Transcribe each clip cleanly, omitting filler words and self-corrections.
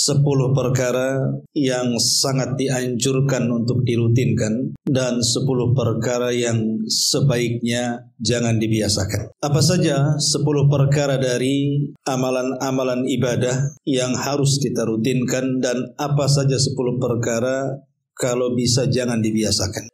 10 perkara yang sangat dianjurkan untuk dirutinkan dan 10 perkara yang sebaiknya jangan dibiasakan. Apa saja 10 perkara dari amalan-amalan ibadah yang harus kita rutinkan dan apa saja 10 perkara kalau bisa jangan dibiasakan.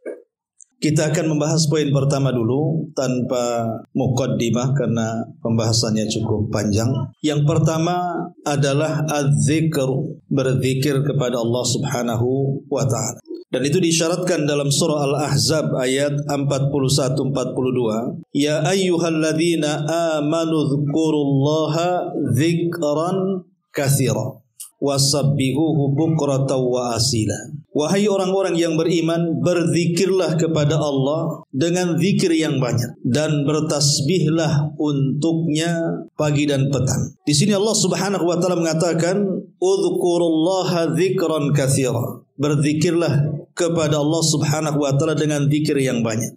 Kita akan membahas poin pertama dulu tanpa muqaddimah karena pembahasannya cukup panjang. Yang pertama adalah az-zikr, berzikir kepada Allah Subhanahu wa taala. Dan itu disyaratkan dalam surah Al-Ahzab ayat 41-42. Ya ayyuhalladzina amanu dzkurullaha dzikran katsira wasabbihuhu bukratan wa asila. Wahai orang-orang yang beriman, berzikirlah kepada Allah dengan zikir yang banyak dan bertasbihlah untuknya pagi dan petang. Di sini Allah Subhanahu wa taala mengatakan udzkurullaha dzikran katsira. Berzikirlah kepada Allah Subhanahu wa taala dengan zikir yang banyak.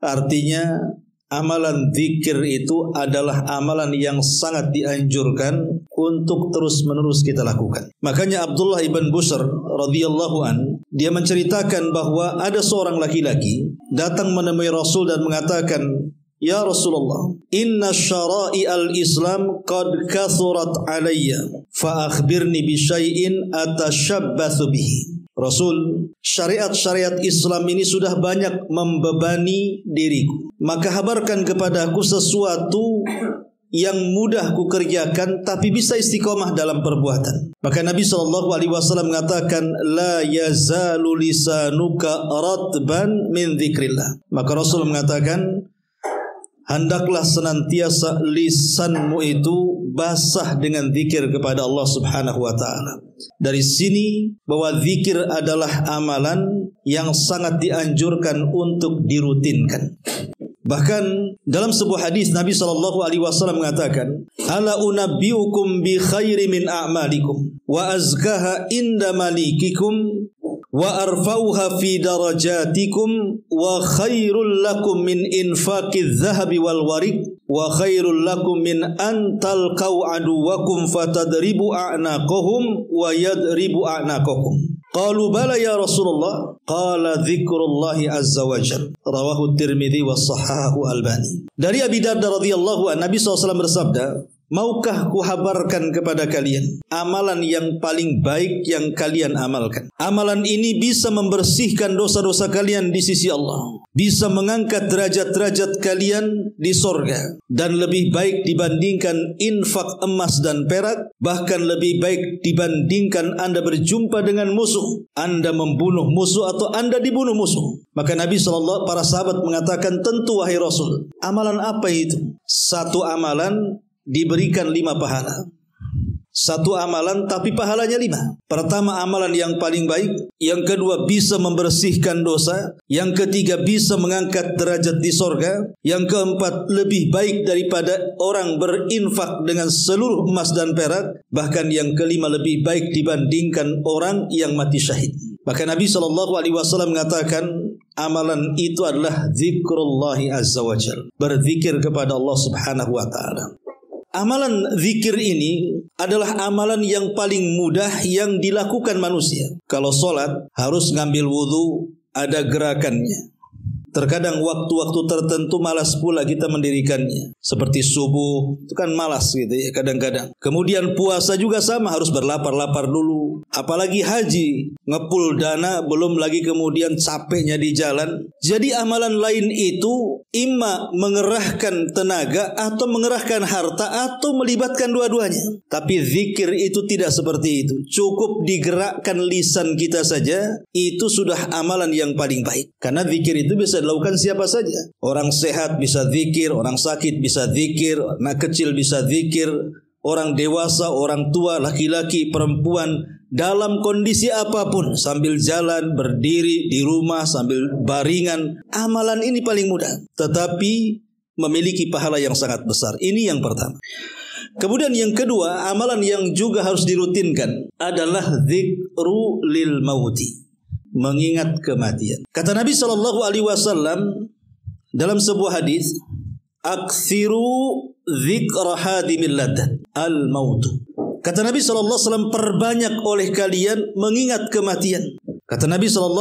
Artinya amalan zikir itu adalah amalan yang sangat dianjurkan untuk terus-menerus kita lakukan. Makanya Abdullah ibn Bushr radhiyallahu an, dia menceritakan bahwa ada seorang laki-laki datang menemui Rasul dan mengatakan, "Ya Rasulullah, inna syara'i al-Islam qad kathurat alayya, fa akhbirni bi syai'in atashabbathu bihi." Rasul, syariat-syariat Islam ini sudah banyak membebani diriku. Maka kabarkan kepadaku sesuatu yang mudah kukerjakan tapi bisa istiqomah dalam perbuatan. Maka Nabi SAW mengatakan, La yazalu lisanuka ratban min dzikrillah. Maka Rasul mengatakan, hendaklah senantiasa lisanmu itu basah dengan zikir kepada Allah Subhanahu wa taala. Dari sini bahwa zikir adalah amalan yang sangat dianjurkan untuk dirutinkan. Bahkan dalam sebuah hadis Nabi SAW mengatakan, Ala unabbiukum bi khairi min a'malikum wa azkaha inda malikikum wa arfa'uha fi darajatikum wa khairul lakum min infaqiz zahabi wal warik wa khairul lakum min an talqau aduwakum fatadribu a'naqahum wa yadribu a'naqakum. Qalu bala ya Rasulullah. Qala dzikrullahi azza wa jalla. Rawahu Tirmidzi wa sahahahu Albani. Dari Abi Darda radhiyallahu anhu, Nabi SAW bersabda, maukah kuhabarkan kepada kalian amalan yang paling baik yang kalian amalkan? Amalan ini bisa membersihkan dosa-dosa kalian di sisi Allah, bisa mengangkat derajat-derajat kalian di sorga, dan lebih baik dibandingkan infak emas dan perak, bahkan lebih baik dibandingkan Anda berjumpa dengan musuh, Anda membunuh musuh atau Anda dibunuh musuh. Maka Nabi SAW, para sahabat mengatakan, tentu wahai Rasul, amalan apa itu? Satu amalan diberikan 5 pahala. Satu amalan tapi pahalanya 5. Pertama, amalan yang paling baik. Yang kedua, bisa membersihkan dosa. Yang ketiga, bisa mengangkat derajat di sorga. Yang keempat, lebih baik daripada orang berinfak dengan seluruh emas dan perak. Bahkan yang kelima, lebih baik dibandingkan orang yang mati syahid. Maka Nabi SAW mengatakan, amalan itu adalah zikrullahi azza wa jalla, berzikir kepada Allah Subhanahu wa taala. Amalan zikir ini adalah amalan yang paling mudah yang dilakukan manusia. Kalau sholat harus ngambil wudhu, ada gerakannya. Terkadang waktu-waktu tertentu malas pula kita mendirikannya. Seperti subuh, itu kan malas gitu ya kadang-kadang. Kemudian puasa juga sama, harus berlapar-lapar dulu. Apalagi haji, ngepul dana, belum lagi kemudian capeknya di jalan. Jadi amalan lain itu imma mengerahkan tenaga atau mengerahkan harta atau melibatkan dua-duanya. Tapi zikir itu tidak seperti itu. Cukup digerakkan lisan kita saja, itu sudah amalan yang paling baik. Karena zikir itu bisa dilakukan siapa saja. Orang sehat bisa zikir, orang sakit bisa zikir, anak kecil bisa zikir, orang dewasa, orang tua, laki-laki, perempuan, dalam kondisi apapun, sambil jalan, berdiri, di rumah, sambil baringan. Amalan ini paling mudah, tetapi memiliki pahala yang sangat besar. Ini yang pertama. Kemudian yang kedua, amalan yang juga harus dirutinkan adalah zikru lil mauti, mengingat kematian. Kata Nabi SAW dalam sebuah hadis, aksiru dzikra hadimil ladat al-mautu. Kata Nabi SAW, perbanyak oleh kalian mengingat kematian. Kata Nabi SAW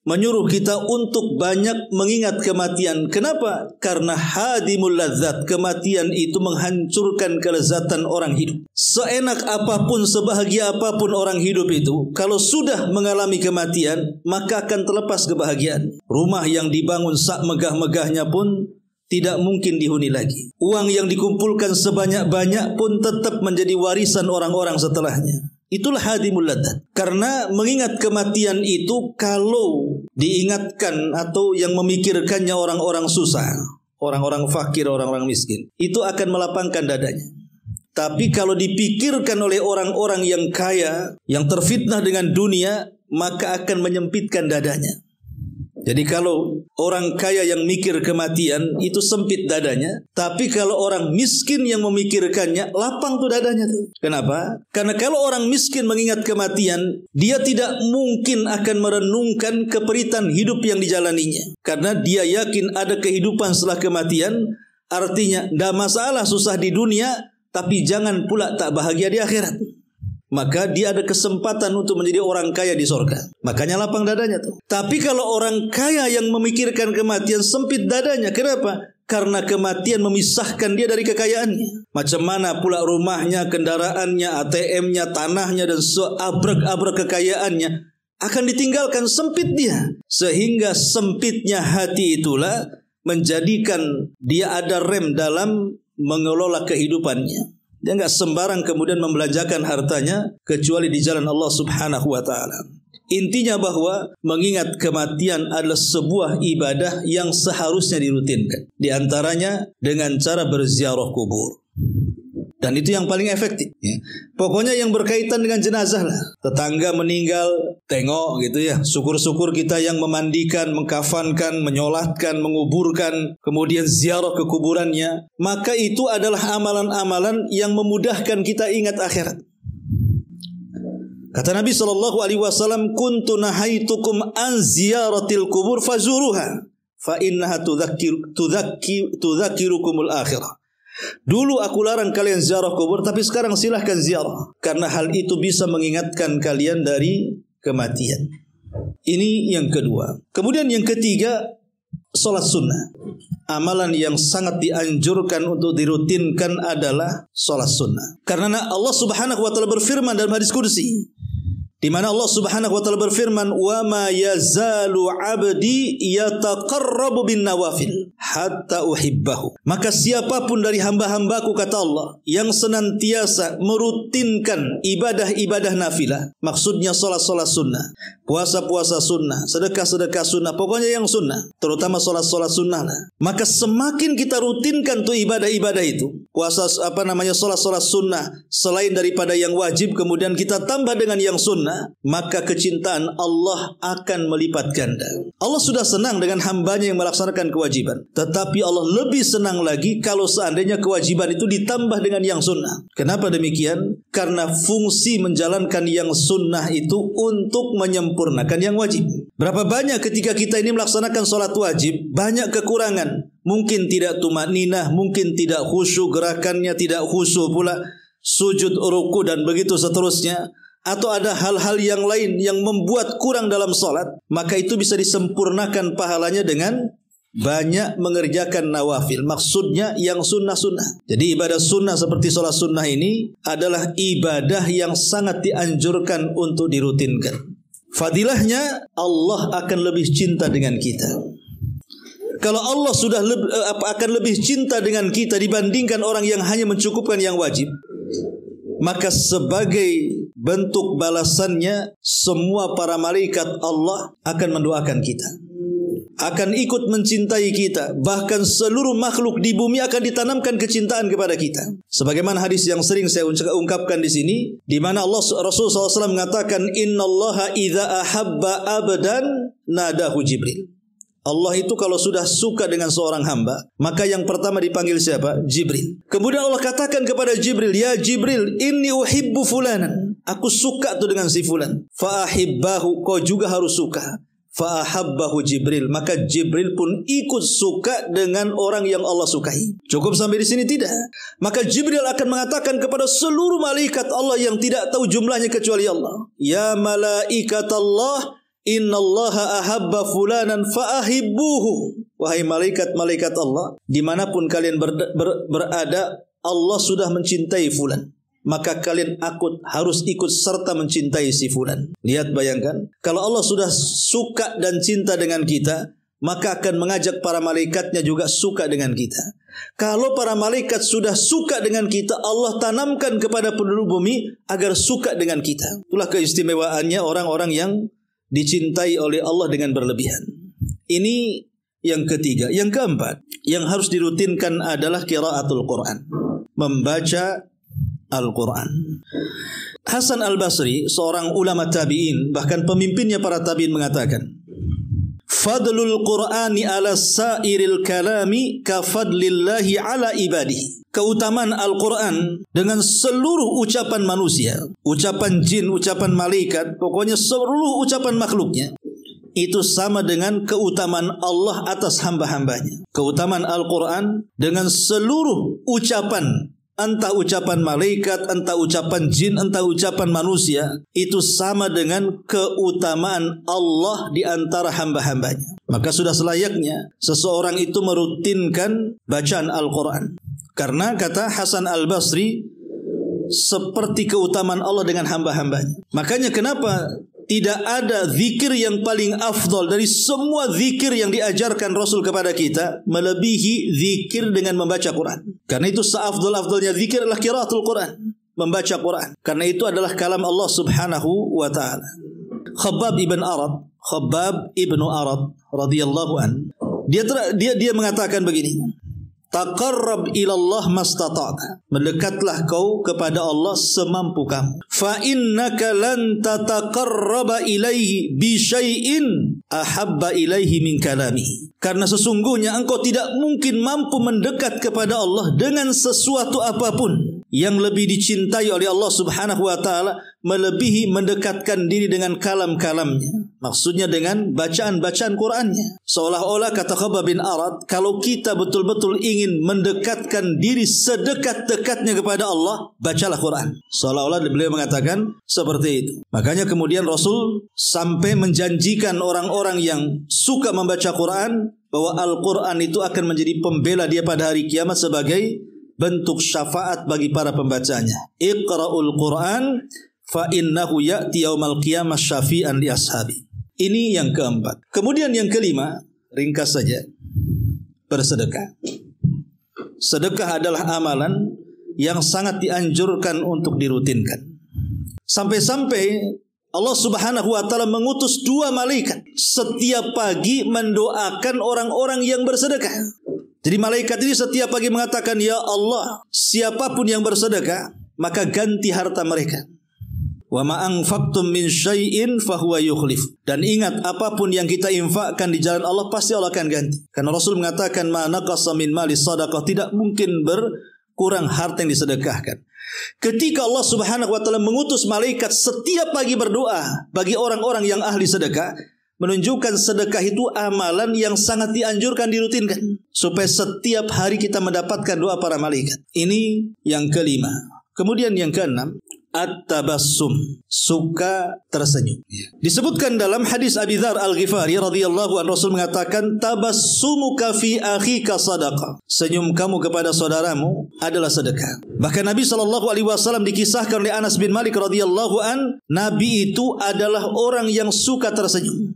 menyuruh kita untuk banyak mengingat kematian. Kenapa? Karena hadimul ladzat, kematian itu menghancurkan kelezatan orang hidup. Seenak apapun, sebahagia apapun orang hidup itu, kalau sudah mengalami kematian, maka akan terlepas kebahagiaan. Rumah yang dibangun sak megah-megahnya pun tidak mungkin dihuni lagi. Uang yang dikumpulkan sebanyak-banyak pun tetap menjadi warisan orang-orang setelahnya. Itulah hadimul ladzat. Karena mengingat kematian itu kalau diingatkan atau yang memikirkannya orang-orang susah, orang-orang fakir, orang-orang miskin, itu akan melapangkan dadanya. Tapi kalau dipikirkan oleh orang-orang yang kaya, yang terfitnah dengan dunia, maka akan menyempitkan dadanya. Jadi kalau orang kaya yang mikir kematian itu sempit dadanya, tapi kalau orang miskin yang memikirkannya lapang tuh dadanya tuh. Kenapa? Karena kalau orang miskin mengingat kematian, dia tidak mungkin akan merenungkan keperitan hidup yang dijalaninya. Karena dia yakin ada kehidupan setelah kematian, artinya tidak masalah susah di dunia, tapi jangan pula tak bahagia di akhirat. Maka dia ada kesempatan untuk menjadi orang kaya di sorga. Makanya lapang dadanya tuh. Tapi kalau orang kaya yang memikirkan kematian, sempit dadanya. Kenapa? Karena kematian memisahkan dia dari kekayaannya. Macam mana pula rumahnya, kendaraannya, ATM-nya, tanahnya, dan seabrek-abrek kekayaannya akan ditinggalkan, sempit dia. Sehingga sempitnya hati itulah menjadikan dia ada rem dalam mengelola kehidupannya. Dia enggak sembarang kemudian membelanjakan hartanya kecuali di jalan Allah Subhanahu wa taala. Intinya bahwa mengingat kematian adalah sebuah ibadah yang seharusnya dirutinkan. Di antaranya dengan cara berziarah kubur. Dan itu yang paling efektif ya. Pokoknya yang berkaitan dengan jenazah lah. Tetangga meninggal, tengok gitu ya. Syukur-syukur kita yang memandikan, mengkafankan, menyolatkan, menguburkan, kemudian ziarah ke kuburannya. Maka itu adalah amalan-amalan yang memudahkan kita ingat akhirat. Kata Nabi SAW, kuntu nahaitukum an ziyaratil kubur fazuruha fa innaha tudzakirukumul akhirah. Dulu aku larang kalian ziarah kubur, tapi sekarang silahkan ziarah. Karena hal itu bisa mengingatkan kalian dari kematian. Ini yang kedua. Kemudian yang ketiga, salat sunnah. Amalan yang sangat dianjurkan untuk dirutinkan adalah salat sunnah. Karena Allah Subhanahu wa taala berfirman dalam hadis qudsi, di mana Allah Subhanahu wa taala berfirman, "Wa ma yazalu 'abdi yataqarrabu bin nawafil hatta uhibbahu." Maka siapapun dari hamba-hambaku, kata Allah, yang senantiasa merutinkan ibadah-ibadah nafilah, maksudnya salat-salat sunnah, puasa-puasa sunnah, sedekah-sedekah sunnah, pokoknya yang sunnah, terutama salat-salat sunnah lah. Maka semakin kita rutinkan tuh ibadah-ibadah itu, salat-salat sunnah selain daripada yang wajib, kemudian kita tambah dengan yang sunnah, maka kecintaan Allah akan melipat ganda. Allah sudah senang dengan hambanya yang melaksanakan kewajiban, tetapi Allah lebih senang lagi kalau seandainya kewajiban itu ditambah dengan yang sunnah. Kenapa demikian? Karena fungsi menjalankan yang sunnah itu untuk menyempurnakan yang wajib. Berapa banyak ketika kita ini melaksanakan sholat wajib, banyak kekurangan. Mungkin tidak tumaninah, mungkin tidak khusyuk, gerakannya tidak khusyuk pula, sujud, ruku, dan begitu seterusnya. Atau ada hal-hal yang lain yang membuat kurang dalam sholat, maka itu bisa disempurnakan pahalanya dengan banyak mengerjakan nawafil. Maksudnya yang sunnah-sunnah. Jadi ibadah sunnah seperti sholat sunnah ini adalah ibadah yang sangat dianjurkan untuk dirutinkan. Fadilahnya, Allah akan lebih cinta dengan kita. Kalau Allah sudah akan lebih cinta dengan kita dibandingkan orang yang hanya mencukupkan yang wajib, maka sebagai bentuk balasannya, semua para malaikat Allah akan mendoakan kita, akan ikut mencintai kita. Bahkan seluruh makhluk di bumi akan ditanamkan kecintaan kepada kita. Sebagaimana hadis yang sering saya ungkapkan di sini, di mana Rasulullah SAW mengatakan, Innallaha idza ahabba abdan nadahu Jibril. Allah itu kalau sudah suka dengan seorang hamba, maka yang pertama dipanggil siapa? Jibril. Kemudian Allah katakan kepada Jibril, ya Jibril, inni uhibbu fulanan. Aku suka tuh dengan si fulan. Fa ahibbahu, kau juga harus suka. fa ahabbahu Jibril, maka Jibril pun ikut suka dengan orang yang Allah sukai. Cukup sampai di sini? Tidak. Maka Jibril akan mengatakan kepada seluruh malaikat Allah yang tidak tahu jumlahnya kecuali Allah, ya malaikat Allah, innallaha ahabba fulanan fa ahibbuhu. Wahai malaikat-malaikat Allah, dimanapun kalian berada, Allah sudah mencintai fulan, maka kalian harus ikut serta mencintai si fulan. Lihat, bayangkan, kalau Allah sudah suka dan cinta dengan kita, maka akan mengajak para malaikatnya juga suka dengan kita. Kalau para malaikat sudah suka dengan kita, Allah tanamkan kepada penduduk bumi agar suka dengan kita. Itulah keistimewaannya orang-orang yang dicintai oleh Allah dengan berlebihan. Ini yang ketiga. Yang keempat, yang harus dirutinkan adalah qiraatul Quran, membaca Al-Quran. Hasan Al-Basri, seorang ulama tabi'in, bahkan pemimpinnya para tabi'in, mengatakan, fadlul Qur'ani ala sairil kalami ka fadlillahi ala ibadihi. Keutamaan Al-Quran dengan seluruh ucapan manusia, ucapan jin, ucapan malaikat, pokoknya seluruh ucapan makhluknya, itu sama dengan keutamaan Allah atas hamba-hambanya. Keutamaan Al-Quran dengan seluruh ucapan, entah ucapan malaikat, entah ucapan jin, entah ucapan manusia, itu sama dengan keutamaan Allah di antara hamba-hambanya. Maka sudah selayaknya seseorang itu merutinkan bacaan Al-Quran. Karena kata Hasan Al-Basri, seperti keutamaan Allah dengan hamba-hambanya. Makanya kenapa tidak ada zikir yang paling afdal dari semua zikir yang diajarkan Rasul kepada kita melebihi zikir dengan membaca Quran. Karena itu seafdal-afdalnya zikir adalah qiraatul Quran, membaca Quran. Karena itu adalah kalam Allah Subhanahu wa taala. Khabbab ibnu Arad radhiyallahu an, dia mengatakan begini, taqarrab ilallah mastata'ta, mendekatlah kau kepada Allah semampu kamu. Fa innaka lan tataqarraba ilaihi bi syai'in ahabba ilaihi min kalami. Karena sesungguhnya engkau tidak mungkin mampu mendekat kepada Allah dengan sesuatu apapun yang lebih dicintai oleh Allah Subhanahu wa taala melebihi mendekatkan diri dengan kalam-kalamnya. Maksudnya dengan bacaan-bacaan Qur'annya. Seolah-olah, kata Khabbab bin Arad, kalau kita betul-betul ingin mendekatkan diri sedekat-dekatnya kepada Allah, bacalah Quran. Seolah-olah beliau mengatakan seperti itu. Makanya kemudian Rasul sampai menjanjikan orang-orang yang suka membaca Quran bahwa Al-Quran itu akan menjadi pembela dia pada hari kiamat sebagai bentuk syafaat bagi para pembacanya. Iqra'ul Quran fa innahu ya'ti yaumal qiyamah syafi'an li ashabi. Ini yang keempat. Kemudian yang kelima, ringkas saja, bersedekah. Sedekah adalah amalan yang sangat dianjurkan untuk dirutinkan. Sampai-sampai Allah Subhanahu wa taala mengutus 2 malaikat setiap pagi mendoakan orang-orang yang bersedekah. Jadi malaikat ini setiap pagi mengatakan, ya Allah, siapapun yang bersedekah, maka ganti harta mereka. Wa ma anfaqtum min syai'in fahuwa yukhlif. Dan ingat, apapun yang kita infakkan di jalan Allah pasti Allah akan ganti. Karena Rasul mengatakan, ma naqasa min mali sadaqah, tidak mungkin berkurang harta yang disedekahkan. Ketika Allah Subhanahu wa taala mengutus malaikat setiap pagi berdoa bagi orang-orang yang ahli sedekah, menunjukkan sedekah itu amalan yang sangat dianjurkan dirutinkan supaya setiap hari kita mendapatkan doa para malaikat. Ini yang kelima. Kemudian yang keenam, at-tabassum, suka tersenyum. Disebutkan dalam hadis Abi Dzar Al-Ghifari radhiyallahu anhu, Rasul mengatakan, tabassumuka fi akhika sadaqah. Senyum kamu kepada saudaramu adalah sedekah. Bahkan Nabi SAW dikisahkan oleh Anas bin Malik radhiyallahu an, Nabi itu adalah orang yang suka tersenyum.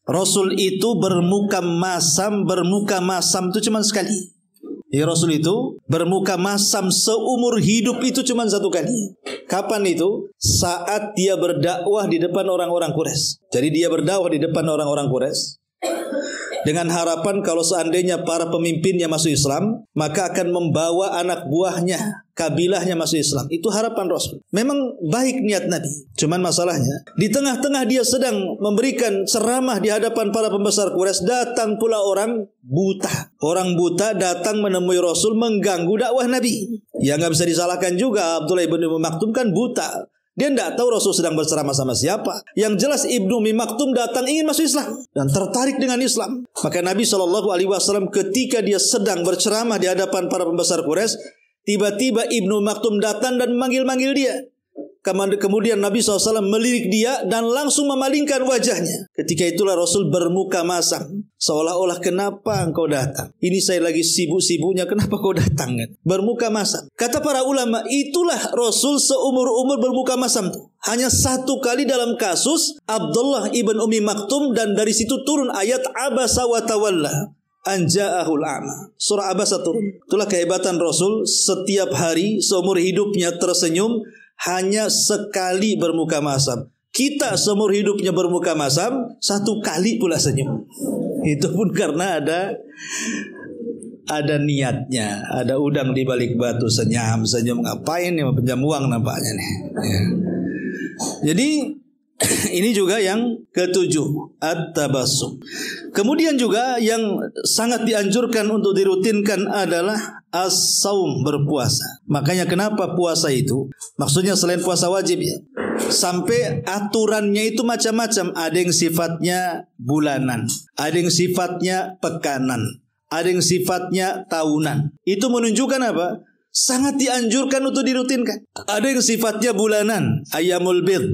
Rasul itu bermuka masam itu cuma sekali. Ya, Rasul itu bermuka masam seumur hidup itu cuma 1 kali. Kapan itu? Saat dia berdakwah di depan orang-orang Quraisy. Jadi dia berdakwah di depan orang-orang Quraisy dengan harapan kalau seandainya para pemimpinnya masuk Islam, maka akan membawa anak buahnya, kabilahnya masuk Islam. Itu harapan Rasul. Memang baik niat Nabi. Cuman masalahnya, di tengah-tengah dia sedang memberikan ceramah di hadapan para pembesar Quraisy, datang pula orang buta. Orang buta datang menemui Rasul mengganggu dakwah Nabi. Ya nggak bisa disalahkan juga, Abdullah ibn Maktum kan buta. Dia tidak tahu Rasul sedang berceramah sama siapa. Yang jelas Ibnu Ummi Maktum datang ingin masuk Islam dan tertarik dengan Islam. Maka Nabi SAW ketika dia sedang berceramah di hadapan para pembesar Quraisy, tiba-tiba Ibnu Ummi Maktum datang dan memanggil-manggil dia. Kemudian Nabi SAW melirik dia dan langsung memalingkan wajahnya. Ketika itulah Rasul bermuka masam, seolah-olah kenapa engkau datang? Ini saya lagi sibuk-sibuknya, kenapa kau datang? Bermuka masam. Kata para ulama, itulah Rasul seumur-umur bermuka masam. Hanya satu kali dalam kasus Abdullah ibn Ummi Maktum, dan dari situ turun ayat Abasa wa tawalla anja'ahul a'ma. Surah Abasa turun. Itulah kehebatan Rasul, setiap hari seumur hidupnya tersenyum, hanya sekali bermuka masam. Kita seumur hidupnya bermuka masam, satu kali pula senyum. Itu pun karena ada niatnya, ada udang di balik batu, senyum ngapain ya, pinjam uang nampaknya nih. Ya. Jadi ini juga yang ketujuh, at-tabassum. Kemudian juga yang sangat dianjurkan untuk dirutinkan adalah as-saum, berpuasa. Makanya kenapa puasa itu, maksudnya selain puasa wajib ya, sampai aturannya itu macam-macam. Ada yang sifatnya bulanan, ada yang sifatnya pekanan, ada yang sifatnya tahunan. Itu menunjukkan apa? Sangat dianjurkan untuk dirutinkan. Ada yang sifatnya bulanan, ayyamul bid,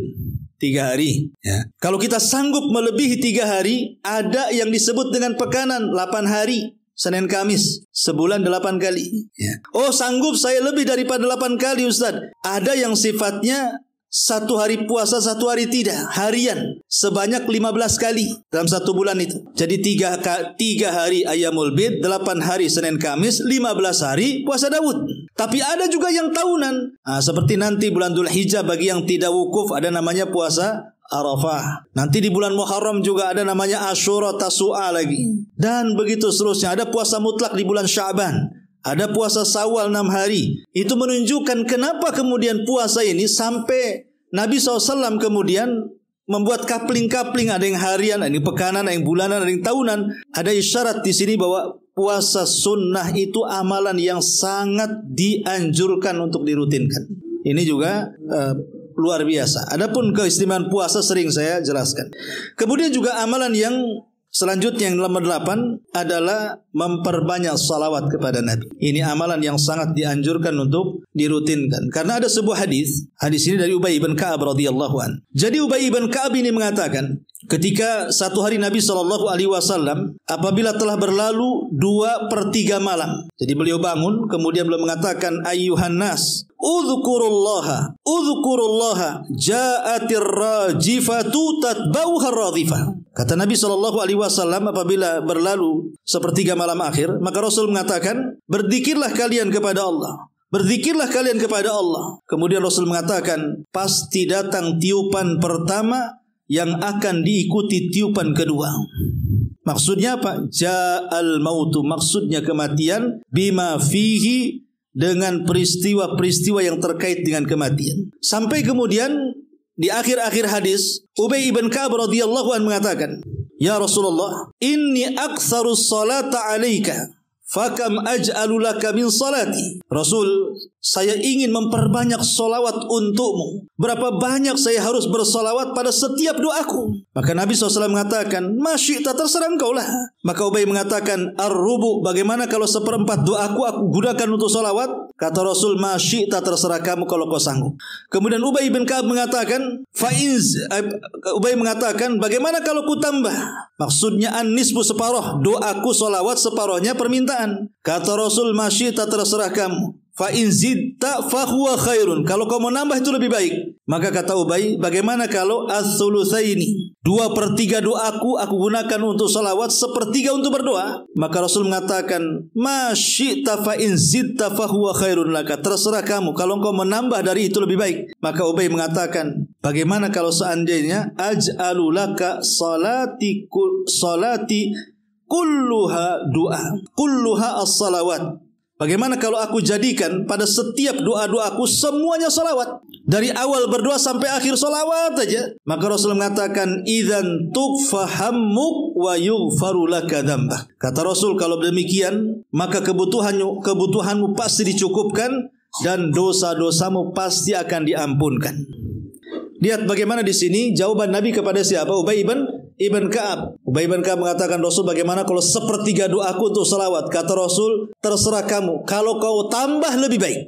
3 hari ya. Kalau kita sanggup melebihi 3 hari, ada yang disebut dengan pekanan, 8 hari, Senin Kamis, sebulan 8 kali ya. Oh, sanggup saya lebih daripada 8 kali Ustaz. Ada yang sifatnya 1 hari puasa, 1 hari tidak, harian, sebanyak 15 kali dalam 1 bulan itu. Jadi 3 hari ayyamul bid, 8 hari Senin Kamis, 15 hari puasa Daud. Tapi ada juga yang tahunan. Seperti nanti bulan Dzulhijjah bagi yang tidak wukuf ada namanya puasa Arafah. Nanti di bulan Muharram juga ada namanya Asyura, Tasu'a lagi. Dan begitu seterusnya. Ada puasa mutlak di bulan Sya'ban. Ada puasa Syawal 6 hari. Itu menunjukkan kenapa kemudian puasa ini sampai Nabi SAW kemudian membuat kapling-kapling. Ada yang harian, ada yang pekanan, ada yang bulanan, ada yang tahunan. Ada isyarat di sini bahwa puasa sunnah itu amalan yang sangat dianjurkan untuk dirutinkan. Ini juga luar biasa. Adapun keistimewaan puasa sering saya jelaskan. Kemudian juga amalan yang selanjutnya yang nomor 8 adalah memperbanyak salawat kepada Nabi. Ini amalan yang sangat dianjurkan untuk dirutinkan. Karena ada sebuah hadis ini dari Ubay bin Ka'ab radhiyallahu an. Jadi Ubay bin Ka'ab ini mengatakan, ketika satu hari Nabi SAW apabila telah berlalu 2/3 malam. Jadi beliau bangun, kemudian beliau mengatakan, ayyuhan nas, udzukurullaha, ja'atir rajifatu tatbauha radhifah. Kata Nabi SAW apabila berlalu 1/3 malam akhir, maka Rasul mengatakan, berzikirlah kalian kepada Allah. Berzikirlah kalian kepada Allah. Kemudian Rasul mengatakan, pasti datang tiupan pertama yang akan diikuti tiupan kedua. Maksudnya apa? Ja'al mautu, maksudnya kematian, bima fihi, dengan peristiwa-peristiwa yang terkait dengan kematian. Sampai kemudian di akhir-akhir hadis, Ubay bin Ka'ab radhiyallahu anhu mengatakan, ya Rasulullah, inni aktsarus salata 'alaika, fakam aj'alu laka min salati. Rasul, saya ingin memperbanyak salawat untukmu. Berapa banyak saya harus bersalawat pada setiap doaku? Maka Nabi SAW mengatakan, masyi'ta, terserah engkau lah. Maka Ubay mengatakan, ar-rubu, bagaimana kalau 1/4 doaku aku gunakan untuk salawat? Kata Rasul, masyi'ta, terserah kamu kalau kau sanggup. Kemudian Ubay bin Ka'ab mengatakan, Ubay mengatakan, bagaimana kalau ku tambah? Maksudnya an-nisfu, separuh doaku salawat, separuhnya permintaan. Kata Rasul, masyi'ta, terserah kamu. Fa in zidta fa huwa khairun. Kalau kau mau nambah itu lebih baik. Maka kata Ubay, bagaimana kalau ats-tsulutsaini? 2/3 doaku aku gunakan untuk salawat, 1/3 untuk berdoa. Maka Rasul mengatakan, ma syi'ta fa in zidta fa huwa khairun laka. Terserah kamu, kalau kau menambah dari itu lebih baik. Maka Ubay mengatakan, bagaimana kalau seandainya aj'alu laka salati kulluha du'a, kulluha as-salawat. Bagaimana kalau aku jadikan pada setiap doa-doaku semuanya salawat, dari awal berdoa sampai akhir salawat aja? Maka Rasul mengatakan, idzan tukfahammuk wa yughfaru laka dzambak. Kata Rasul, kalau demikian maka kebutuhanmu pasti dicukupkan dan dosa-dosamu pasti akan diampunkan. Lihat bagaimana di sini jawaban Nabi kepada siapa? Ubay ibn Ka'ab. Ubay ibn Ka'ab mengatakan, Rasul, bagaimana kalau sepertiga doaku untuk salawat? Kata Rasul, terserah kamu. Kalau kau tambah lebih baik.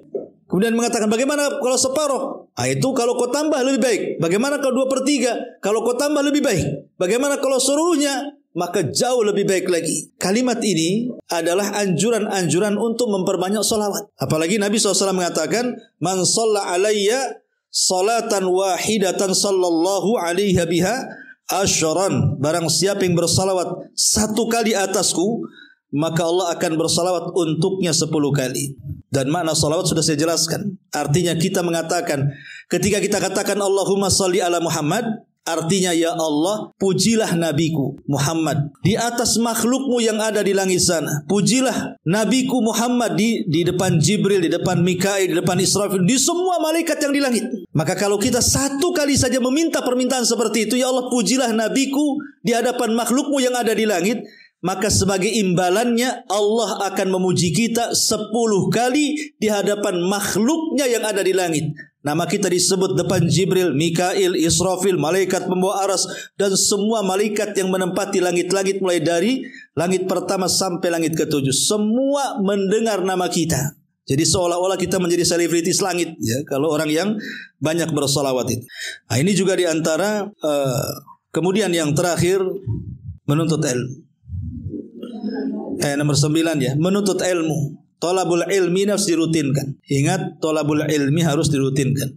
Kemudian mengatakan, bagaimana kalau separuh? Itu kalau kau tambah lebih baik. Bagaimana kalau 2/3? Kalau kau tambah lebih baik. Bagaimana kalau seluruhnya? Maka jauh lebih baik lagi. Kalimat ini adalah anjuran-anjuran untuk memperbanyak salawat. Apalagi Nabi SAW mengatakan, man shalla alayya salatan wahidatan sallallahu alaihi biha asyran. Barang siapa yang bersalawat 1 kali atasku, maka Allah akan bersalawat untuknya 10 kali. Dan makna salawat sudah saya jelaskan. Artinya kita mengatakan, ketika kita katakan Allahumma salli ala Muhammad, artinya ya Allah, pujilah nabiku Muhammad di atas makhlukmu yang ada di langit sana. Pujilah nabiku Muhammad di depan Jibril, di depan Mikail, di depan Israfil, di semua malaikat yang di langit. Maka kalau kita 1 kali saja meminta permintaan seperti itu, ya Allah, pujilah nabiku di hadapan makhlukmu yang ada di langit, maka sebagai imbalannya Allah akan memuji kita 10 kali di hadapan makhluknya yang ada di langit. Nama kita disebut depan Jibril, Mikail, Israfil, malaikat pembawa aras, dan semua malaikat yang menempati langit-langit mulai dari langit pertama sampai langit ke-7. Semua mendengar nama kita. Jadi seolah-olah kita menjadi selebritis langit, ya, kalau orang yang banyak bersalawat itu. Nah, ini juga diantara kemudian yang terakhir, menuntut ilmu. Nomor 9 ya, menuntut ilmu. Thalabul ilmi harus dirutinkan. Ingat, thalabul ilmi harus dirutinkan.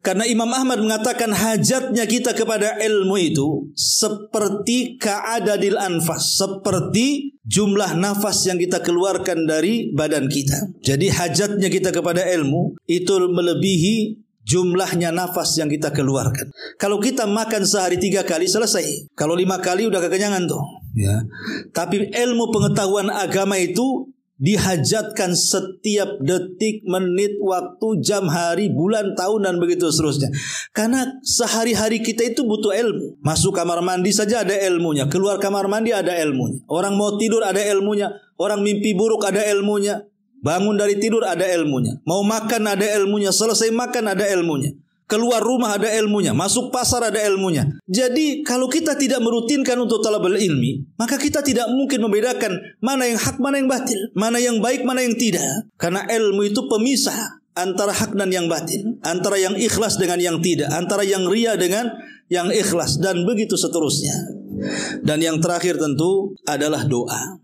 Karena Imam Ahmad mengatakan hajatnya kita kepada ilmu itu seperti ka'adadil anfas, seperti jumlah nafas yang kita keluarkan dari badan kita. Jadi hajatnya kita kepada ilmu itu melebihi jumlahnya nafas yang kita keluarkan. Kalau kita makan sehari 3 kali selesai. Kalau 5 kali udah kekenyangan tuh. Ya. Tapi ilmu pengetahuan agama itu dihajatkan setiap detik, menit, waktu, jam, hari, bulan, tahun, dan begitu seterusnya. Karena sehari-hari kita itu butuh ilmu. Masuk kamar mandi saja ada ilmunya, keluar kamar mandi ada ilmunya. Orang mau tidur ada ilmunya, orang mimpi buruk ada ilmunya, bangun dari tidur ada ilmunya, mau makan ada ilmunya, selesai makan ada ilmunya, keluar rumah ada ilmunya, masuk pasar ada ilmunya. Jadi kalau kita tidak merutinkan untuk talabul ilmi, maka kita tidak mungkin membedakan mana yang hak, mana yang batil, mana yang baik, mana yang tidak. Karena ilmu itu pemisah antara hak dan yang batil, antara yang ikhlas dengan yang tidak, antara yang riya dengan yang ikhlas, dan begitu seterusnya. Dan yang terakhir tentu adalah doa.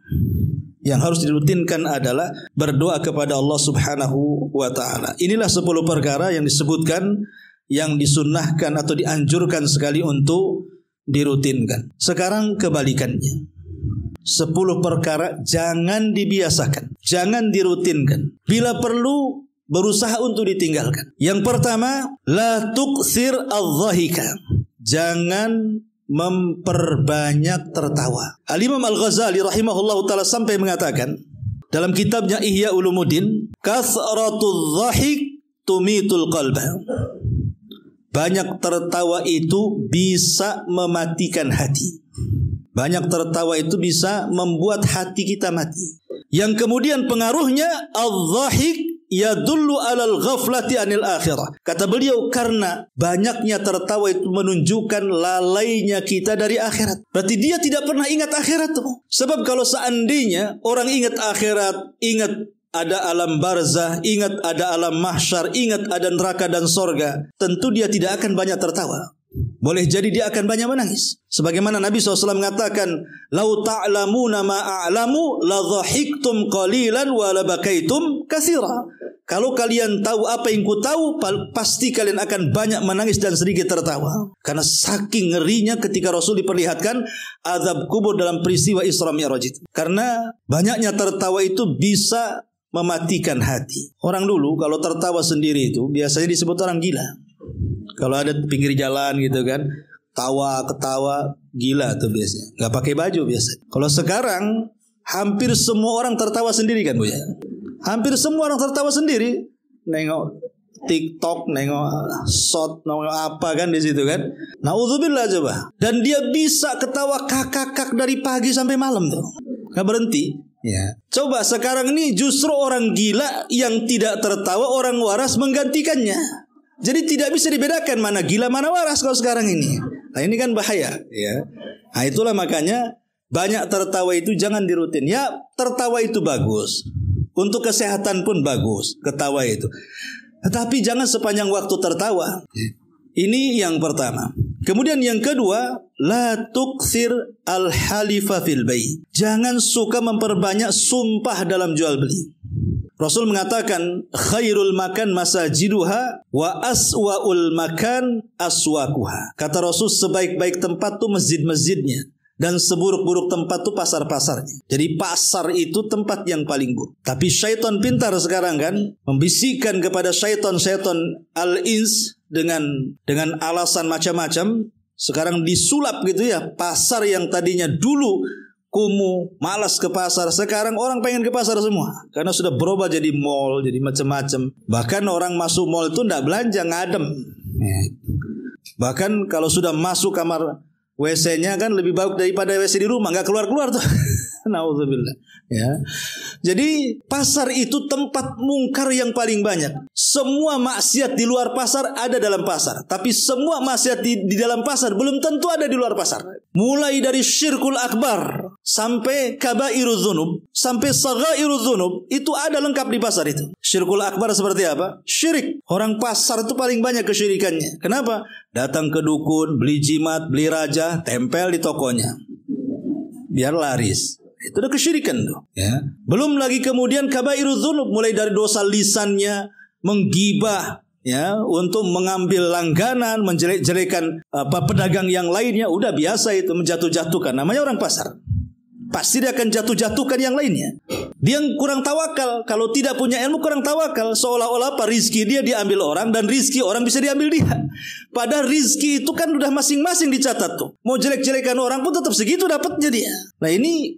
Yang harus dirutinkan adalah berdoa kepada Allah Subhanahu wa ta'ala. Inilah 10 perkara yang disebutkan, yang disunnahkan atau dianjurkan sekali untuk dirutinkan. Sekarang kebalikannya, 10 perkara jangan dibiasakan, jangan dirutinkan. Bila perlu berusaha untuk ditinggalkan. Yang pertama, la tuksir adh-dhahika, jangan memperbanyak tertawa. Al-Imam Al-Ghazali rahimahullahu ta'ala sampai mengatakan dalam kitabnya Ihya Ulumuddin, kasratul dhahik tumitul qalba. Banyak tertawa itu bisa mematikan hati. Banyak tertawa itu bisa membuat hati kita mati. Yang kemudian pengaruhnya adh-dhahik yadullu alal ghaflati anil akhirah. Kata beliau, karena banyaknya tertawa itu menunjukkan lalainya kita dari akhirat. Berarti dia tidak pernah ingat akhirat tuh. Sebab kalau seandainya orang ingat akhirat, ingat ada alam barzah, ingat ada alam mahsyar, ingat ada neraka dan sorga, tentu dia tidak akan banyak tertawa. Boleh jadi dia akan banyak menangis. Sebagaimana Nabi SAW mengatakan, "Lau ta'lamuna ma a'lamu la dhahiktum qalilan wa la bakaitum katsira." Kalau kalian tahu apa yang ku tahu, pasti kalian akan banyak menangis dan sedikit tertawa. Karena saking ngerinya ketika Rasul diperlihatkan azab kubur dalam peristiwa Isra Mi'raj itu. Karena banyaknya tertawa itu bisa mematikan hati. Orang dulu kalau tertawa sendiri itu biasanya disebut orang gila. Kalau ada pinggir jalan gitu kan, ketawa gila tuh biasanya. Gak pakai baju biasanya. Kalau sekarang hampir semua orang tertawa sendiri kan Bu ya. Hampir semua orang tertawa sendiri. Nengok TikTok, nengok shot, nengok apa kan di situ kan. Nauzubillah coba. Dan dia bisa ketawa kakak dari pagi sampai malam tuh. Gak berhenti. Ya. Coba sekarang ini justru orang gila yang tidak tertawa, orang waras menggantikannya. Jadi tidak bisa dibedakan mana gila mana waras kalau sekarang ini. Nah ini kan bahaya ya. Nah itulah makanya banyak tertawa itu jangan dirutin. Ya tertawa itu bagus, untuk kesehatan pun bagus ketawa itu. Tetapi jangan sepanjang waktu tertawa. Ini yang pertama. Kemudian yang kedua, la tukthir al-halifa fil bai'. Jangan suka memperbanyak sumpah dalam jual beli. Rasul mengatakan khairul makan masajiduha wa aswaul makan aswaquha. Kata Rasul sebaik-baik tempat tuh masjid-masjidnya dan seburuk-buruk tempat tuh pasar-pasarnya. Jadi pasar itu tempat yang paling buruk. Tapi syaitan pintar sekarang kan membisikkan kepada syaitan al-ins dengan alasan macam-macam. Sekarang disulap gitu ya. Pasar yang tadinya dulu kumuh, malas ke pasar, sekarang orang pengen ke pasar semua karena sudah berubah jadi mall, jadi macam-macam. Bahkan orang masuk mall itu tidak belanja, ngadem. Bahkan kalau sudah masuk kamar WC-nya kan lebih baik daripada WC di rumah, nggak keluar-keluar tuh. Nauzubillah. Ya. Jadi pasar itu tempat mungkar yang paling banyak. Semua maksiat di luar pasar ada dalam pasar, tapi semua maksiat di dalam pasar belum tentu ada di luar pasar. Mulai dari syirkul akbar sampai kabairuz dzunub, sampai saghairuz dzunub, itu ada lengkap di pasar itu. Syirkul akbar seperti apa? Syirik. Orang pasar itu paling banyak kesyirikannya. Kenapa? Datang ke dukun, beli jimat, beli raja, tempel di tokonya. Biar laris. Itu udah kesyirikan tuh, ya. Belum lagi kemudian kabairuz dzunub, mulai dari dosa lisannya, menggibah, ya, untuk mengambil langganan, menjelek-jelekan pedagang yang lainnya, udah biasa itu, menjatuh-jatuhkan. Namanya orang pasar. Pasti dia akan jatuh-jatuhkan yang lainnya. Dia kurang tawakal. Kalau tidak punya ilmu kurang tawakal. Seolah-olah apa, rizki dia diambil orang dan rizki orang bisa diambil dia. Padahal rizki itu kan udah masing-masing dicatat tuh. Mau jelek-jelekan orang pun tetap segitu dapatnya dia. Nah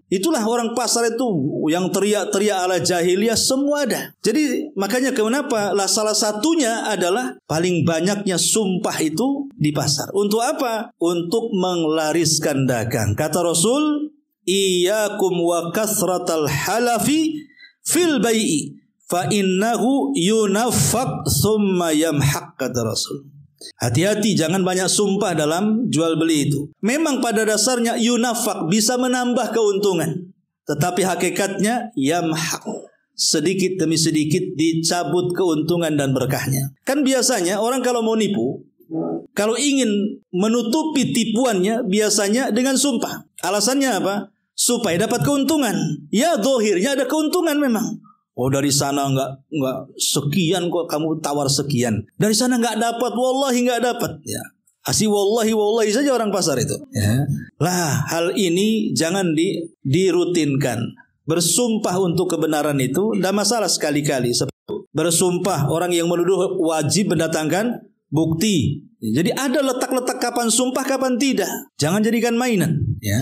itulah orang pasar itu yang teriak-teriak ala jahiliyah semua ada. Jadi makanya kenapa lah salah satunya adalah paling banyaknya sumpah itu di pasar. Untuk apa? Untuk menglariskan dagang. Kata Rasul, iyyakum wa kasratal halafi fil bai'i fa innahu yunaffaq thumma yamhaq, kata Rasul. Hati-hati jangan banyak sumpah dalam jual beli itu. Memang pada dasarnya yunaffaq bisa menambah keuntungan, tetapi hakikatnya yamhaq, sedikit demi sedikit dicabut keuntungan dan berkahnya. Kan biasanya orang kalau mau nipu, kalau ingin menutupi tipuannya biasanya dengan sumpah. Alasannya apa? Supaya dapat keuntungan. Ya zahirnya ada keuntungan memang. Oh dari sana enggak sekian kok kamu tawar sekian. Dari sana enggak dapat, wallahi enggak dapat. Ya. Asih wallahi saja orang pasar itu. Ya. Lah hal ini jangan dirutinkan. Bersumpah untuk kebenaran itu tidak masalah sekali-kali. Bersumpah orang yang menuduh wajib mendatangkan bukti. Jadi ada letak-letak kapan sumpah kapan tidak. Jangan jadikan mainan, ya.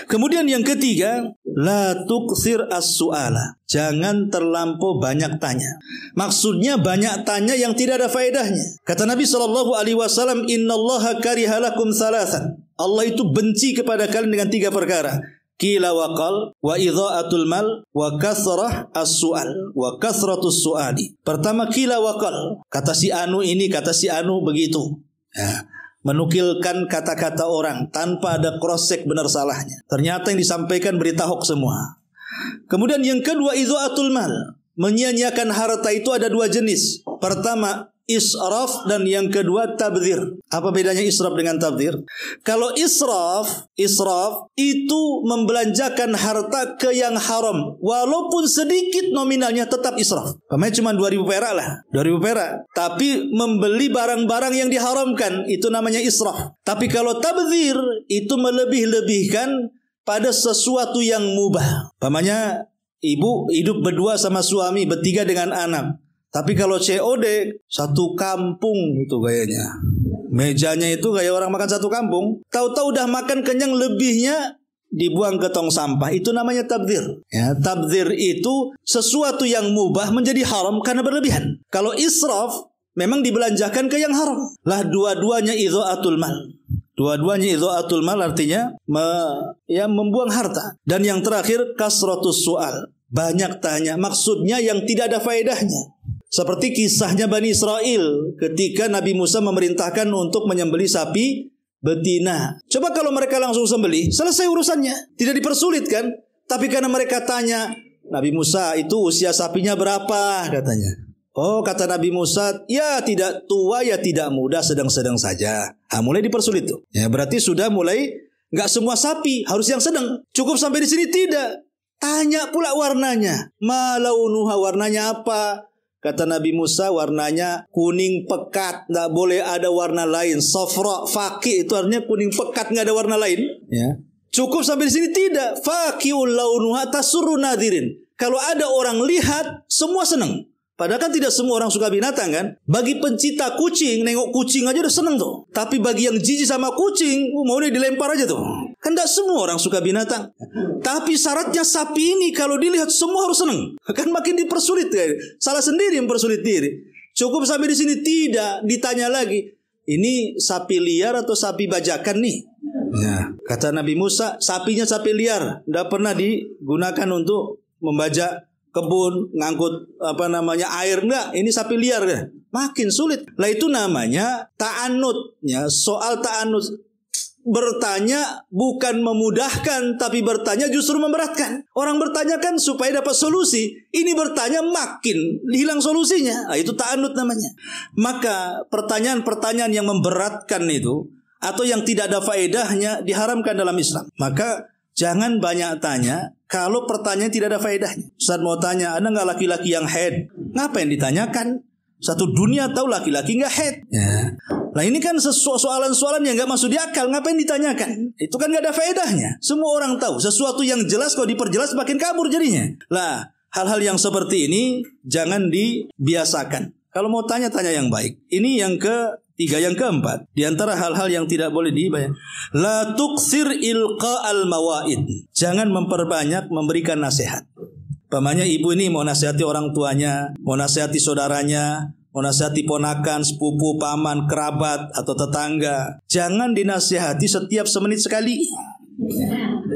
Kemudian yang ketiga, la tukthir as-su'ala. Jangan terlampau banyak tanya. Maksudnya banyak tanya yang tidak ada faedahnya. Kata Nabi SAW, innallaha kariha lakum thalathan. Allah itu benci kepada kalian dengan 3 perkara. Qila wa qal wa idha'atul mal wa kasrah as-su'al wa kasratus su'ali. Pertama qila wa qal. Kata si anu ini, kata si anu begitu. Ya, menukilkan kata-kata orang tanpa ada cross check benar salahnya. Ternyata yang disampaikan berita hoax semua. Kemudian yang kedua idha'atul mal. Menyia-nyiakan harta itu ada 2 jenis. Pertama israf dan yang kedua tabdzir. Apa bedanya israf dengan tabdzir? Kalau israf itu membelanjakan harta ke yang haram, walaupun sedikit nominalnya tetap israf. Pamannya cuma 2.000 perak lah, 2.000 perak. Tapi membeli barang-barang yang diharamkan itu namanya israf. Tapi kalau tabdzir itu melebih-lebihkan pada sesuatu yang mubah. Pamannya ibu hidup berdua sama suami, bertiga dengan anak. Tapi kalau COD satu kampung itu gayanya. Mejanya itu kayak orang makan satu kampung. Tahu-tahu udah makan kenyang, lebihnya dibuang ke tong sampah. Itu namanya tabdzir. Ya, tabdzir itu sesuatu yang mubah menjadi haram karena berlebihan. Kalau israf memang dibelanjakan ke yang haram. Lah dua-duanya idha'atul mal. Dua-duanya idha'atul mal artinya membuang harta. Dan yang terakhir kasratus su'al. Banyak tanya. Maksudnya yang tidak ada faedahnya. Seperti kisahnya Bani Israel ketika Nabi Musa memerintahkan untuk menyembelih sapi betina. Coba kalau mereka langsung sembelih, selesai urusannya. Tidak dipersulit kan? Tapi karena mereka tanya, Nabi Musa itu usia sapinya berapa? Katanya. Oh, kata Nabi Musa, ya tidak tua, ya tidak muda, sedang-sedang saja. Mulai dipersulit tuh. Ya, berarti sudah mulai nggak semua sapi harus yang sedang. Cukup sampai di sini tidak. Tanya pula warnanya. Ma launuha, warnanya apa? Kata Nabi Musa, warnanya kuning pekat, nggak boleh ada warna lain. Safra faqi itu artinya kuning pekat, nggak ada warna lain. Ya. Cukup sampai di sini tidak. Faqiul launuha tasurru nadirin. Kalau ada orang lihat, semua senang. Padahal kan tidak semua orang suka binatang kan. Bagi pencinta kucing, nengok kucing aja udah seneng tuh. Tapi bagi yang jijik sama kucing, maunya dilempar aja tuh. Kan tidak semua orang suka binatang. Tapi syaratnya sapi ini kalau dilihat semua harus seneng. Kan makin dipersulit kan. Salah sendiri mempersulit diri. Cukup sampai di sini tidak. Ditanya lagi, ini sapi liar atau sapi bajakan nih? Ya, kata Nabi Musa, sapinya sapi liar. Tidak pernah digunakan untuk membajak kebun, ngangkut air, enggak, ini sapi liar kan. Makin sulit. Lah itu namanya ta'annud, ya, soal ta'annud. Bertanya bukan memudahkan, tapi bertanya justru memberatkan. Orang bertanya kan supaya dapat solusi. Ini bertanya makin hilang solusinya. Nah, itu ta'annud namanya. Maka pertanyaan-pertanyaan yang memberatkan itu atau yang tidak ada faedahnya diharamkan dalam Islam. Maka jangan banyak tanya kalau pertanyaan tidak ada faedahnya. Ustaz mau tanya, ada nggak laki-laki yang haid? Ngapain ditanyakan? Satu dunia tahu laki-laki nggak haid. Ya. Nah ini kan soalan-soalan yang nggak masuk di akal. Ngapain ditanyakan? Itu kan nggak ada faedahnya. Semua orang tahu. Sesuatu yang jelas kalau diperjelas makin kabur jadinya. Lah hal-hal yang seperti ini jangan dibiasakan. Kalau mau tanya-tanya yang baik. Ini yang ketiga, yang keempat. Di antara hal-hal yang tidak boleh dibayang. La tuksir ilqa'al mawaid. Jangan memperbanyak memberikan nasihat. Pamannya ibu ini mau nasihati orang tuanya, mau nasihati saudaranya, mau nasihati ponakan, sepupu, paman, kerabat, atau tetangga. Jangan dinasihati setiap semenit sekali.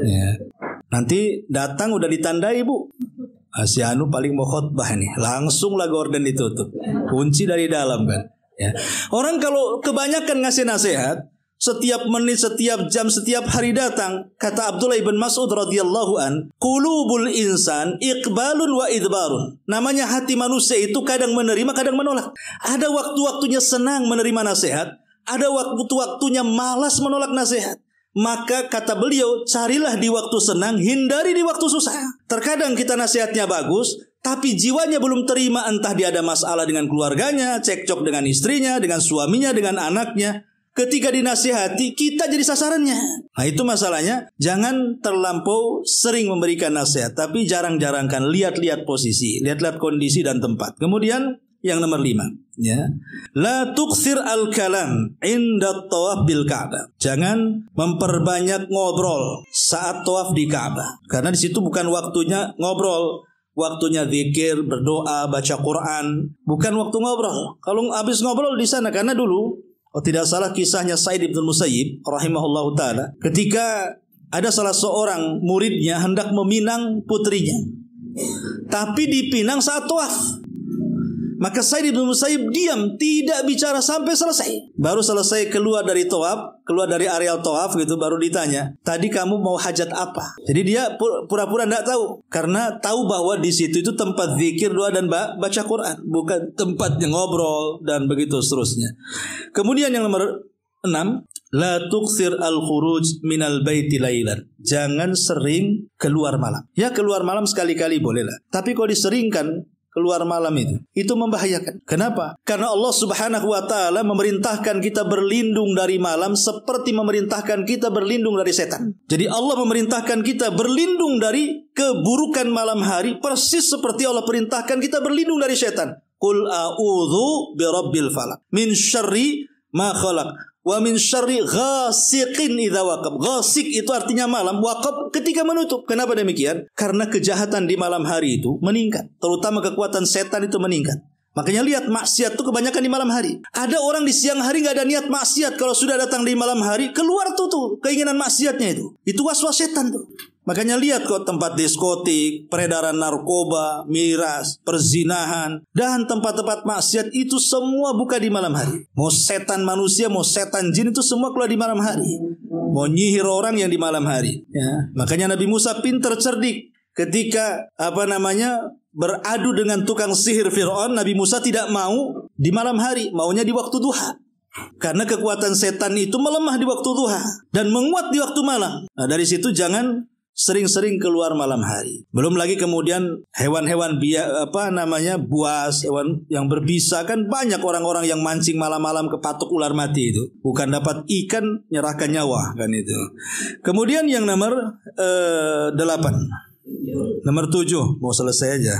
Ya. Nanti datang udah ditandai bu. Si Anu paling mau khotbah nih. Langsung lah gorden ditutup. Kunci dari dalam kan. Ya. Orang kalau kebanyakan ngasih nasihat, setiap menit, setiap jam, setiap hari datang. Kata Abdullah ibn Mas'ud radhiyallahu an, qulubul insan iqbalun wa idbarun. Namanya hati manusia itu kadang menerima, kadang menolak. Ada waktu-waktunya senang menerima nasihat, ada waktu-waktunya malas menolak nasihat. Maka kata beliau, carilah di waktu senang, hindari di waktu susah. Terkadang kita nasihatnya bagus, tapi jiwanya belum terima, entah dia ada masalah dengan keluarganya, cekcok dengan istrinya, dengan suaminya, dengan anaknya. Ketika dinasihati, kita jadi sasarannya. Nah itu masalahnya. Jangan terlampau sering memberikan nasihat, tapi jarang-jarangkan. Lihat-lihat posisi, lihat-lihat kondisi dan tempat. Kemudian yang nomor 5, ya. La tuksir al-kalam inda tawaf bil Ka'bah. Jangan memperbanyak ngobrol saat tawaf di Ka'bah. Karena di situ bukan waktunya ngobrol. Waktunya zikir, berdoa, baca Quran. Bukan waktu ngobrol. Kalau habis ngobrol di sana, karena dulu tidak salah kisahnya Sa'id bin Musayyib rahimahullahu taala, ketika ada salah seorang muridnya hendak meminang putrinya, tapi dipinang saat tawaf. Maka Sa'id bin Musayyib diam, tidak bicara sampai selesai. Baru selesai keluar dari tawaf, keluar dari areal tawaf gitu, baru ditanya, tadi kamu mau hajat apa? Jadi dia pura-pura tidak tahu, karena tahu bahwa di situ itu tempat zikir, doa dan baca Quran, bukan tempatnya ngobrol dan begitu seterusnya. Kemudian yang nomor 6, la tuksir al-khuruj minal baiti lailan. Jangan sering keluar malam. Ya keluar malam sekali-kali bolehlah, tapi kalau diseringkan keluar malam itu membahayakan. Kenapa? Karena Allah Subhanahu wa taala memerintahkan kita berlindung dari malam seperti memerintahkan kita berlindung dari setan. Jadi Allah memerintahkan kita berlindung dari keburukan malam hari persis seperti Allah perintahkan kita berlindung dari setan. Qul a'udzu birabbil falaq min syarri ma khalaq wa min syarri ghasiqin idza waqab. Ghasiq itu artinya malam, waqab ketika menutup. Kenapa demikian? Karena kejahatan di malam hari itu meningkat, terutama kekuatan setan itu meningkat. Makanya lihat maksiat itu kebanyakan di malam hari. Ada orang di siang hari nggak ada niat maksiat, kalau sudah datang di malam hari keluar tuh keinginan maksiatnya itu. Itu waswas setan tuh. Makanya lihat kok tempat diskotik, peredaran narkoba, miras, perzinahan, dan tempat-tempat maksiat itu semua buka di malam hari. Mau setan manusia, mau setan jin itu semua keluar di malam hari. Mau nyihir orang yang di malam hari. Ya. Makanya Nabi Musa pintar cerdik ketika beradu dengan tukang sihir Fir'aun. Nabi Musa tidak mau di malam hari, maunya di waktu duha. Karena kekuatan setan itu melemah di waktu duha dan menguat di waktu malam. Nah, dari situ jangan sering-sering keluar malam hari. Belum lagi kemudian hewan-hewan buas, hewan yang berbisa, kan banyak orang-orang yang mancing malam-malam kepatuk ular mati itu. Bukan dapat ikan, nyerahkan nyawa kan itu. Kemudian yang nomor 8. Nomor 7, mau selesai aja.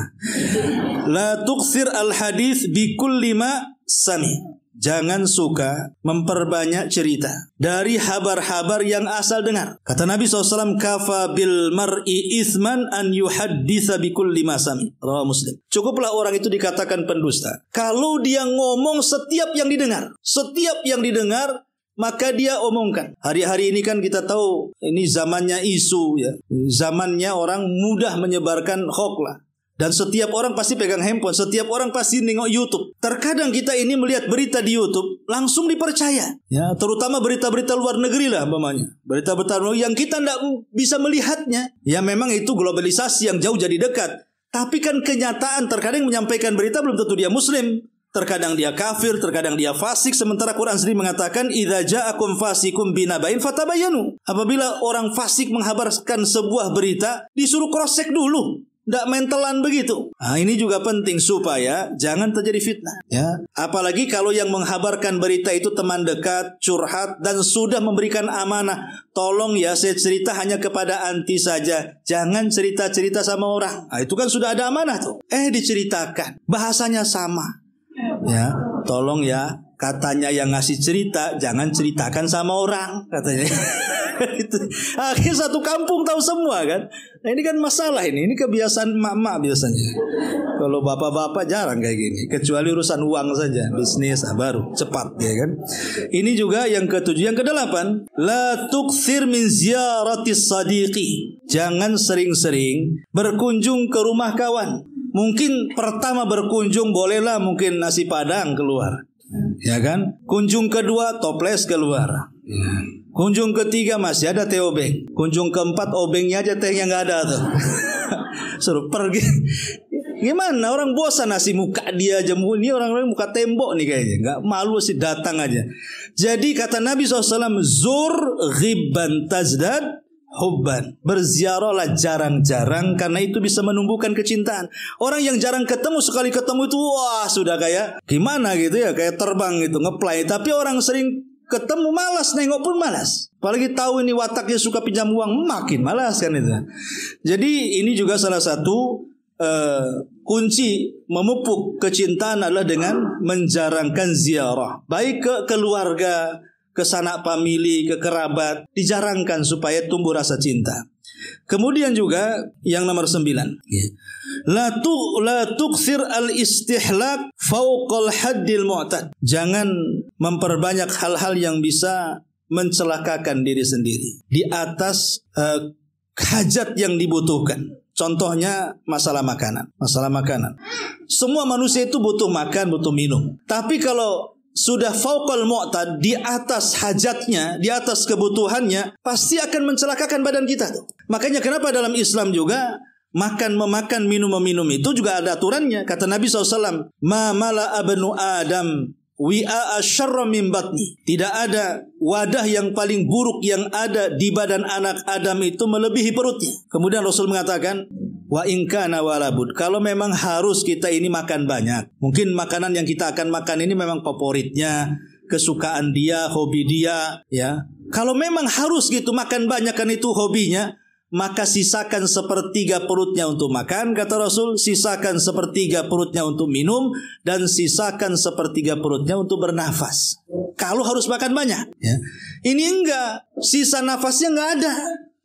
La tukthir al-hadith bi kulli ma sami. Jangan suka memperbanyak cerita dari habar-habar yang asal dengar. Kata Nabi SAW, kafa bil mar'i ithman an yuhadditha bi kulli ma sami. Rawi Muslim. Cukuplah orang itu dikatakan pendusta kalau dia ngomong setiap yang didengar. Setiap yang didengar maka dia omongkan. Hari-hari ini kan kita tahu ini zamannya isu ya. Zamannya orang mudah menyebarkan hoax lah. Dan setiap orang pasti pegang handphone, setiap orang pasti nengok YouTube. Terkadang kita ini melihat berita di YouTube langsung dipercaya. Ya, terutama berita-berita luar negeri lah umpamanya. Berita-berita yang kita tidak bisa melihatnya. Ya memang itu globalisasi yang jauh jadi dekat. Tapi kan kenyataan terkadang menyampaikan berita belum tentu dia muslim. Terkadang dia kafir, terkadang dia fasik. Sementara Quran sendiri mengatakan idza ja'akum fasikum binaba'in fatabayyanu. Apabila orang fasik menghabarkan sebuah berita, disuruh cross check dulu. Tidak mentelan begitu. Nah, ini juga penting supaya jangan terjadi fitnah. Ya, apalagi kalau yang menghabarkan berita itu teman dekat, curhat, dan sudah memberikan amanah. Tolong ya, saya cerita hanya kepada anti saja. Jangan cerita-cerita sama orang. Nah, itu kan sudah ada amanah tuh. Diceritakan. Bahasanya sama. Ya, tolong ya, katanya yang ngasih cerita jangan ceritakan sama orang katanya. Itu akhirnya satu kampung tahu semua kan. Nah ini kan masalah ini kebiasaan emak-emak biasanya. Kalau bapak-bapak jarang kayak gini, kecuali urusan uang saja, bisnis baru cepat ya kan. Ini juga yang ke-7. Yang ke-8, la tukthir min ziyaratis sadiqi. Jangan sering-sering berkunjung ke rumah kawan. Mungkin pertama berkunjung bolehlah mungkin nasi padang keluar. Ya kan? Kunjung kedua toples keluar. Ya. Kunjung ketiga masih ada teh obeng. Kunjung keempat obengnya aja tehnya nggak ada tuh. Suruh pergi. Gimana orang bosan nasi muka dia aja. Ini orang-orang muka tembok nih kayaknya. Nggak malu sih datang aja. Jadi kata Nabi SAW, zur ghibban tazdad hubban. Berziarahlah jarang-jarang karena itu bisa menumbuhkan kecintaan. Orang yang jarang ketemu, sekali ketemu itu wah sudah kayak gimana gitu ya, kayak terbang gitu, ngeplay. Tapi orang sering ketemu malas, nengok pun malas. Apalagi tahu ini wataknya suka pinjam uang, makin malas kan itu. Jadi ini juga salah satu kunci memupuk kecintaan adalah dengan menjarangkan ziarah. Baik ke keluarga, ke sanak famili, ke kerabat, dijarangkan supaya tumbuh rasa cinta. Kemudian juga yang nomor 9, la tukthir al-istihlak fauqal haddil mu'tad. Jangan memperbanyak hal-hal yang bisa mencelakakan diri sendiri di atas hajat yang dibutuhkan. Contohnya masalah makanan. Semua manusia itu butuh makan, butuh minum. Tapi kalau sudah fauqal mu'tad, di atas hajatnya, di atas kebutuhannya, pasti akan mencelakakan badan kita tuh. Makanya kenapa dalam Islam juga memakan, minum itu juga ada aturannya. Kata Nabi SAW, ma mala abnu adam wi'a asyarra min batni. Tidak ada wadah yang paling buruk yang ada di badan anak Adam itu melebihi perutnya. Kemudian Rasul mengatakan, wa in kana walabud. Kalau memang harus kita ini makan banyak, mungkin makanan yang kita akan makan ini memang favoritnya, kesukaan dia, hobi dia, ya. Kalau memang harus gitu makan banyak kan itu hobinya, maka sisakan 1/3 perutnya untuk makan, kata Rasul, sisakan 1/3 perutnya untuk minum, dan sisakan 1/3 perutnya untuk bernafas. Kalau harus makan banyak, ya. Ini enggak, sisa nafasnya enggak ada,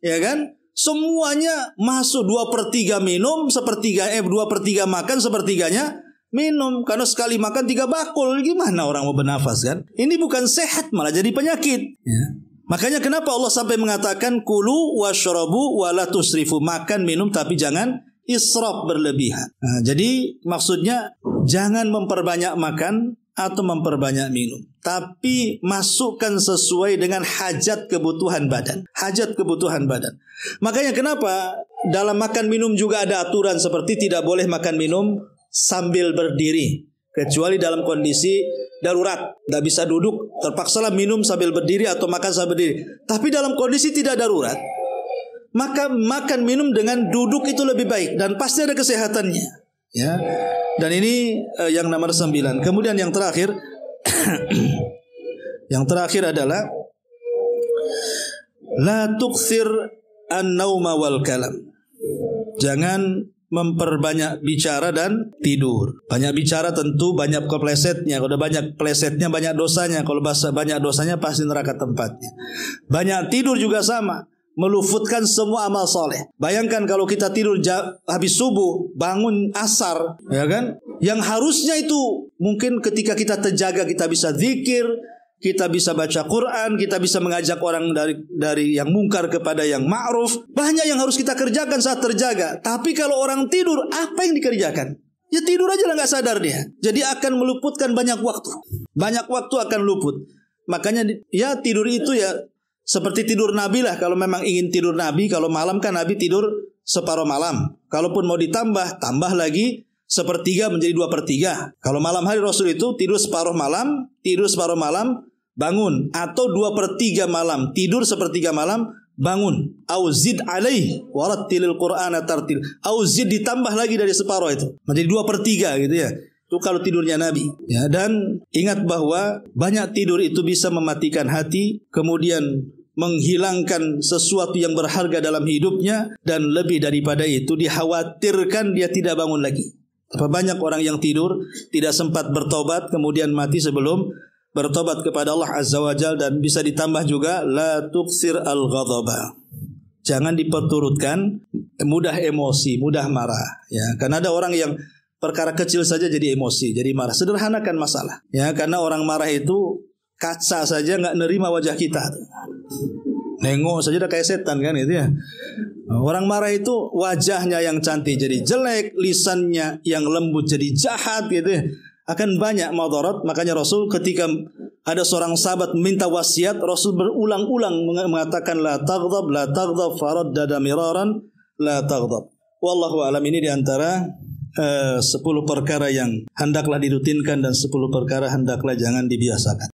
ya kan? Semuanya masuk 2/3 minum, 2/3 makan, 1/3-nya minum. Karena sekali makan 3 bakul, gimana orang mau bernafas kan? Ini bukan sehat, malah jadi penyakit, ya. Makanya kenapa Allah sampai mengatakan kulu washrabu wala tusrifu, makan minum tapi jangan israf, berlebihan. Nah, jadi maksudnya jangan memperbanyak makan atau memperbanyak minum, tapi masukkan sesuai dengan hajat kebutuhan badan. Hajat kebutuhan badan. Makanya kenapa dalam makan minum juga ada aturan seperti tidak boleh makan minum sambil berdiri, kecuali dalam kondisi darurat, tidak bisa duduk, terpaksalah minum sambil berdiri atau makan sambil berdiri. Tapi dalam kondisi tidak darurat, maka makan minum dengan duduk itu lebih baik dan pasti ada kesehatannya, ya. Dan ini yang nomor 9. Kemudian yang terakhir yang terakhir adalah la tukthir an-nauma wal kalam. Jangan memperbanyak bicara dan tidur. Banyak bicara tentu banyak keplesetnya. Kalau banyak plesetnya banyak dosanya. Kalau banyak dosanya pasti neraka tempatnya. Banyak tidur juga sama, melufutkan semua amal soleh. Bayangkan kalau kita tidur habis subuh, bangun asar, ya kan? Yang harusnya itu mungkin ketika kita terjaga kita bisa zikir, kita bisa baca Quran, kita bisa mengajak orang dari yang mungkar kepada yang ma'ruf. Banyak yang harus kita kerjakan saat terjaga. Tapi kalau orang tidur, apa yang dikerjakan? Ya tidur aja lah, nggak sadar dia. Jadi akan meluputkan banyak waktu. Banyak waktu akan luput. Makanya ya tidur itu ya seperti tidur Nabi lah. Kalau memang ingin tidur Nabi, kalau malam kan Nabi tidur separuh malam. Kalaupun mau ditambah, tambah lagi sepertiga menjadi 2/3. Kalau malam hari Rasul itu tidur separuh malam, bangun. Atau 2/3 malam, tidur sepertiga malam, bangun. Auzid alaih warattilil Qur'ana tartil. Auzid ditambah lagi dari separuh itu, menjadi 2/3 gitu ya. Itu kalau tidurnya Nabi. Ya, dan ingat bahwa banyak tidur itu bisa mematikan hati, kemudian menghilangkan sesuatu yang berharga dalam hidupnya, dan lebih daripada itu dikhawatirkan dia tidak bangun lagi. Banyak orang yang tidur tidak sempat bertobat, kemudian mati sebelum bertobat kepada Allah Azza wa Jalla. Dan bisa ditambah juga la tuksir al-ghadaba. Jangan diperturutkan mudah emosi, mudah marah, ya. Karena ada orang yang perkara kecil saja jadi emosi, jadi marah. Sederhanakan masalah, ya. Karena orang marah itu kaca saja nggak nerima wajah kita. Nengok saja udah kayak setan kan itu ya. Orang marah itu wajahnya yang cantik jadi jelek, lisannya yang lembut jadi jahat gitu ya. Akan banyak madarat. Makanya Rasul ketika ada seorang sahabat minta wasiat, Rasul berulang-ulang mengatakan la taghdab, faraddada miraran la taghdab. Wallahu alam. Ini diantara 10 perkara yang hendaklah dirutinkan dan 10 perkara hendaklah jangan dibiasakan.